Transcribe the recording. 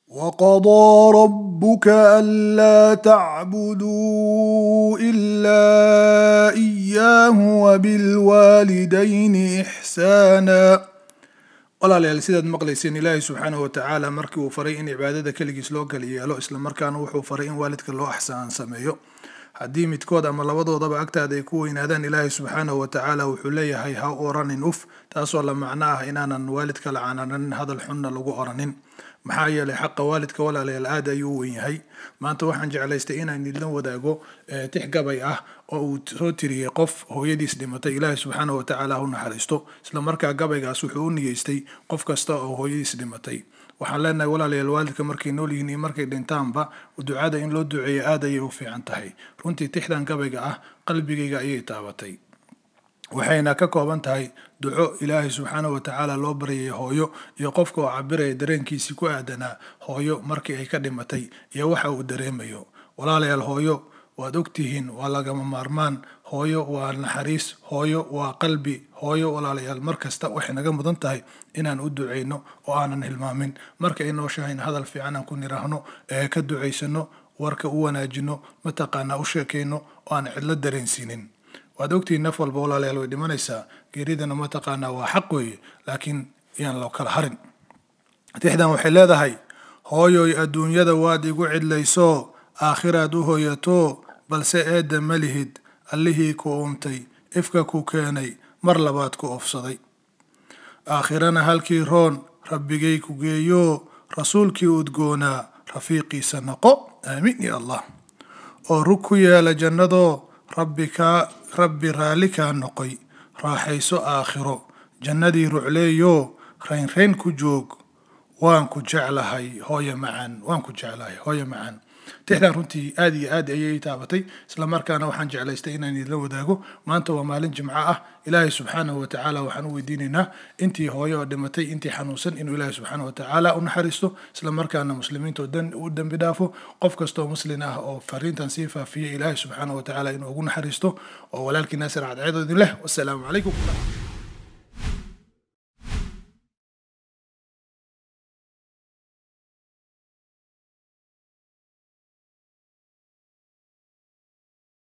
وقضى ربك ألا تعبدوا إلا إياه وبالوالدين إحسانا. walaalayaal sidaad maqlayseen ilaahay subxaanahu wa tacaala markii uu faray in cibaadada kaligiis loo galiyeelo isla markaana wuxuu faray in waalidka loo axsaan sameeyo. haddii midkood ama labadoodaba agtaada ay ku weynaadaan ilaahay subxaanahu wa tacaala wuxuu leeyahay ha oranin uf, taasoo la macno ah inaanan waalidka la canaananin, hadal xunna lagu oranin. maxaa yeelay xaqa waalidka walaalayaal aad ayuu u weyn yahay. maanta waxaan jeclaystay inaan idin wadaago tix gabay ah oo uu soo tiriyey qof hooyadiis dhimatay, ilaahay subxaanahu wa tacaala ha u naxariisto. isla markaa gabaygaas wuxuu u niyeystay qof kasta oo hooyadiis dhimatay. waxaan leenahay walaalayaal waalidka markay nool yihiin iyo markay dhintaanba ducada in loo duceeyo aad ayay u fiican tahay. runtii tixdan gabayga ah qalbigayga ayay taabatay, waxayna ka kooban tahay duco ilaahay subxaanahu wa tacaala loo baryay hooyo iyo qofka oo cabiraya dareenkiisii ku aadanaa hooyo markii ay ka dhimatay iyo waxa uu dareemayo. walaalayaal hooyo waad ogtihiin waa lagama maarmaan, hooyo waa naxariis, hooyo waa qalbi, hooyo walaalayaal markasta waxay naga mudan tahay inaan u duceyno oo aanan hilmaamin. marka ay nooshahayn hadal fiican aan ku niraahno, ka duceysano, warka u wanaajino, mataqaanaa u sheekeyno oo aan cidlo dareensiinin. waad ogtihiin naf walba walaalayaal way dhimanaysaa, geeridana mataqaanaa waa xaq weeye, laakiin iyaan loo kala harin. tixdan waxay leedahay: hooyoy adduunyada waad igu cidlayso, aakhiraad u hooyato, balse eedda ma lihid allihii ku uumtay, ifka ku keenay, mar labaad ku ofsaday. aakhirana halkii roon rabbigay ku geeyo, rasuulkii udgoonaa rafiiqiisa noqo, aamiin ya allah. oo rug ku yeela jannadoo rabbi raalli kaa noqoy, raaxayso aakhiro jannadii rucleeyo, raynrayn ku joog, waan ku jeclahay hooyo macaan, waan ku jeclahay hooyo macaan. tixdan runtii aad iyo aad ayay taabatay, isla markaana waxaan jeclaystay inaan idinla wadaago. maanta waa maalin jimco ah, ilaahay subxaanahu wa tacaala waxaan u weydiinaynaa intii hooyo oo dhimatay, intii xanuunsan, inuu ilaahay subxaanahu wa tacaala u naxariisto, isla markaana muslimiinta u dambi dhaafo. qof kastoo muslin ah oo fariintan sii faafiyay ilaahay subxaanahu wa tacaala inuu ugu naxariisto. oo walaalkii naasir cadceedo idin leh, wassalaamu calaykum.